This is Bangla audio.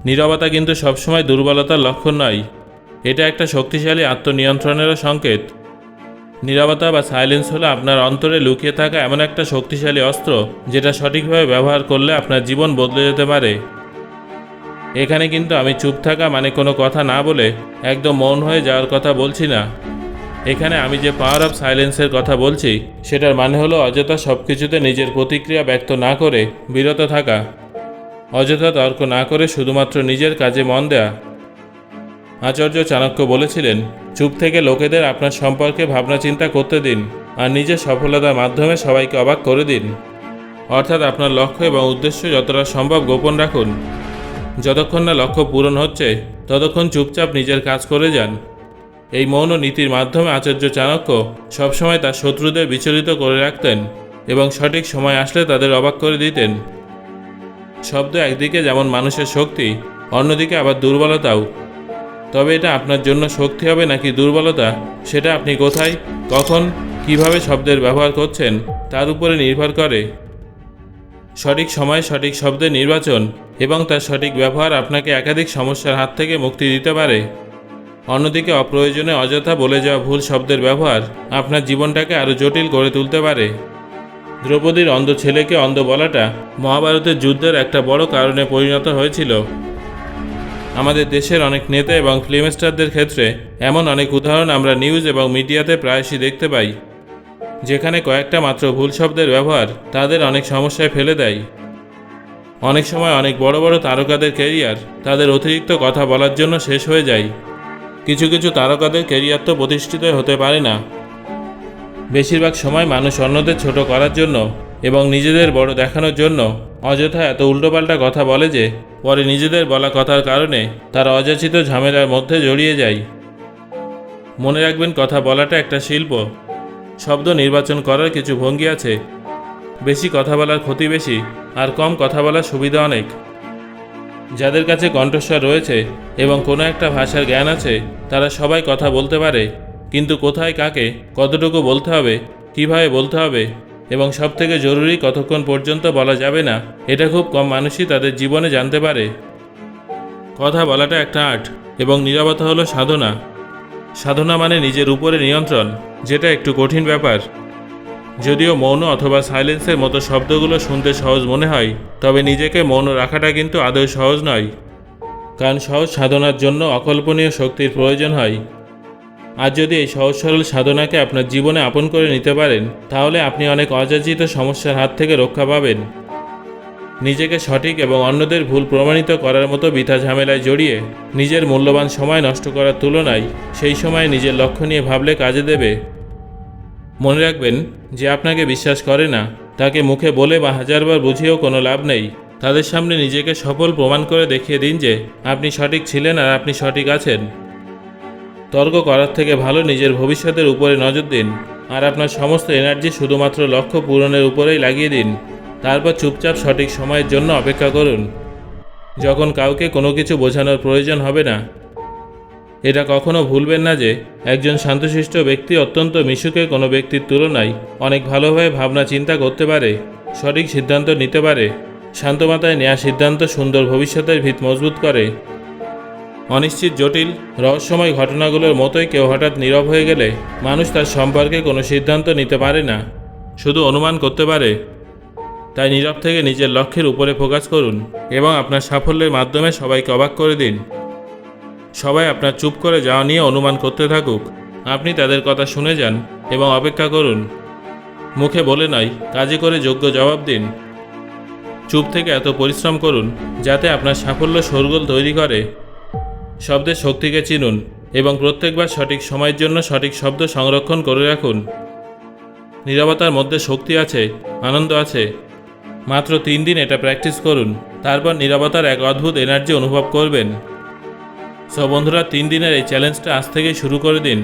নীরবতা কিন্তু সবসময় দুর্বলতার লক্ষণ নয়, এটা একটা শক্তিশালী আত্মনিয়ন্ত্রণেরও সংকেত। নীরবতা বা সাইলেন্স হলো আপনার অন্তরে লুকিয়ে থাকা এমন একটা শক্তিশালী অস্ত্র, যেটা সঠিকভাবে ব্যবহার করলে আপনার জীবন বদলে যেতে পারে। এখানে কিন্তু আমি চুপ থাকা মানে কোনো কথা না বলে একদম মৌন হয়ে যাওয়ার কথা বলছি না। এখানে আমি যে পাওয়ার অফ সাইলেন্সের কথা বলছি, সেটার মানে হলো অযথা সব কিছুতে নিজের প্রতিক্রিয়া ব্যক্ত না করে বিরত থাকা, অযথা তর্ক না করে শুধুমাত্র নিজের কাজে মন দেয়া। আচার্য চাণক্য বলেছিলেন, চুপ থেকে লোকেদের আপনার সম্পর্কে ভাবনা চিন্তা করতে দিন, আর নিজের সফলতার মাধ্যমে সবাইকে অবাক করে দিন। অর্থাৎ আপনার লক্ষ্য এবং উদ্দেশ্য যতটা সম্ভব গোপন রাখুন। যতক্ষণ না লক্ষ্য পূরণ হচ্ছে ততক্ষণ চুপচাপ নিজের কাজ করে যান। এই মৌন নীতির মাধ্যমে আচার্য চাণক্য সবসময় তার শত্রুদের বিচলিত করে রাখতেন এবং সঠিক সময় আসলে তাদের অবাক করে দিতেন। শব্দ একদিকে যেমন মানুষের শক্তি, অন্যদিকে আবার দুর্বলতাও। তবে এটা আপনার জন্য শক্তি হবে নাকি দুর্বলতা, সেটা আপনি কোথায়, কখন, কিভাবে শব্দের ব্যবহার করছেন তার উপরে নির্ভর করে। সঠিক সময় সঠিক শব্দের নির্বাচন এবং তার সঠিক ব্যবহার আপনাকে একাধিক সমস্যার হাত থেকে মুক্তি দিতে পারে। অন্যদিকে অপ্রয়োজনে অযথা বলে যাওয়া ভুল শব্দের ব্যবহার আপনার জীবনটাকে আরও জটিল করে তুলতে পারে। দ্রৌপদীর অন্ধ ছেলেকে অন্ধ বলাটা মহাভারতের যুদ্ধের একটা বড় কারণে পরিণত হয়েছিল। আমাদের দেশের অনেক নেতা এবং ফিল্ম স্টারদের ক্ষেত্রে এমন অনেক উদাহরণ আমরা নিউজ এবং মিডিয়াতে প্রায়শই দেখতে পাই, যেখানে কয়েকটা মাত্র ভুল শব্দের ব্যবহার তাদের অনেক সমস্যায় ফেলে দেয়। অনেক সময় অনেক বড় বড় তারকাদের ক্যারিয়ার তাদের অতিরিক্ত কথা বলার জন্য শেষ হয়ে যায়। কিছু কিছু তারকাদের ক্যারিয়ার তো প্রতিষ্ঠিত হতে পারে না। বেশিরভাগ সময় মানুষ অন্যদের ছোট করার জন্য এবং নিজেদের বড় দেখানোর জন্য অযথা এত উল্টোপাল্টা কথা বলে যে পরে নিজেদের বলা কথার কারণে তারা অযাচিত ঝামেলার মধ্যে জড়িয়ে যায়। মনে রাখবেন, কথা বলাটা একটা শিল্প। শব্দ নির্বাচন করার কিছু ভঙ্গি আছে। বেশি কথা বলার ক্ষতি বেশি, আর কম কথা বলার সুবিধা অনেক। যাদের কাছে কণ্ঠস্বর রয়েছে এবং কোনো একটা ভাষার জ্ঞান আছে, তারা সবাই কথা বলতে পারে, কিন্তু কোথায়, কাকে, কতটুকু বলতে হবে, কিভাবে বলতে হবে এবং সবথেকে জরুরি কতক্ষণ পর্যন্ত বলা যাবে না, এটা খুব কম মানুষই তাদের জীবনে জানতে পারে। কথা বলাটা একটা আর্ট এবং নীরবতা হলো সাধনা। সাধনা মানে নিজের উপরে নিয়ন্ত্রণ, যেটা একটু কঠিন ব্যাপার। যদিও মৌন অথবা সাইলেন্সের মতো শব্দগুলো শুনতে সহজ মনে হয়, তবে নিজেকে মৌন রাখাটা কিন্তু আদৌ সহজ নয়, কারণ সহজ সাধনার জন্য অকল্পনীয় শক্তির প্রয়োজন হয়। আর যদি এই সহজ সরল সাধনাকে আপনার জীবনে আপন করে নিতে পারেন, তাহলে আপনি অনেক অযাচিত সমস্যার হাত থেকে রক্ষা পাবেন। নিজেকে সঠিক এবং অন্যদের ভুল প্রমাণিত করার মতো বৃথা ঝামেলায় জড়িয়ে নিজের মূল্যবান সময় নষ্ট করার তুলনায় সেই সময় নিজের লক্ষ্য নিয়ে ভাবলে কাজে দেবে। মনে রাখবেন, যে আপনাকে বিশ্বাস করে না, তাকে মুখে বলে বা হাজারবার বুঝিয়েও কোনো লাভ নেই। তাদের সামনে নিজেকে সফল প্রমাণ করে দেখিয়ে দিন যে আপনি সঠিক ছিলেন আর আপনি সঠিক আছেন। তর্ক করার থেকে ভালো নিজের ভবিষ্যতের উপরে নজর দিন, আর আপনার সমস্ত এনার্জি শুধুমাত্র লক্ষ্য পূরণের উপরেই লাগিয়ে দিন। তারপর চুপচাপ সঠিক সময়ের জন্য অপেক্ষা করুন, যখন কাউকে কোনো কিছু বোঝানোর প্রয়োজন হবে না। এটা কখনো ভুলবেন না যে একজন শান্তশিষ্ট ব্যক্তি অত্যন্ত মিশুকে কোনো ব্যক্তির তুলনায় অনেক ভালোভাবে ভাবনা চিন্তা করতে পারে, সঠিক সিদ্ধান্ত নিতে পারে। শান্ত মাথায় নেওয়া সিদ্ধান্ত সুন্দর ভবিষ্যতের ভিত মজবুত করে। অনিশ্চিত, জটিল, রহস্যময় ঘটনাগুলোর মতোই কেউ হঠাৎ নীরব হয়ে গেলে মানুষ তার সম্পর্কে কোনো সিদ্ধান্ত নিতে পারে না, শুধু অনুমান করতে পারে। তাই নীরব থেকে নিজের লক্ষ্যের উপরে ফোকাস করুন এবং আপনার সাফল্যের মাধ্যমে সবাইকে অবাক করে দিন। সবাই আপনার চুপ করে যাওয়া নিয়ে অনুমান করতে থাকুক, আপনি তাদের কথা শুনে যান এবং অপেক্ষা করুন। মুখে বলে নয়, কাজে করে যোগ্য জবাব দিন। চুপ থেকে এত পরিশ্রম করুন যাতে আপনার সাফল্য শোরগোল তৈরি করে। শব্দের শক্তিকে চিনুন এবং প্রত্যেকবার সঠিক সময়ের জন্য সঠিক শব্দ সংরক্ষণ করে রাখুন। নীরবতার মধ্যে শক্তি আছে, আনন্দ আছে। মাত্র 3 দিন এটা প্র্যাকটিস করুন, তারপর নীরবতার এক অদ্ভুত এনার্জি অনুভব করবেন। সো বন্ধুরা, 3 দিনের এই চ্যালেঞ্জটা আজ থেকেই শুরু করে দিন।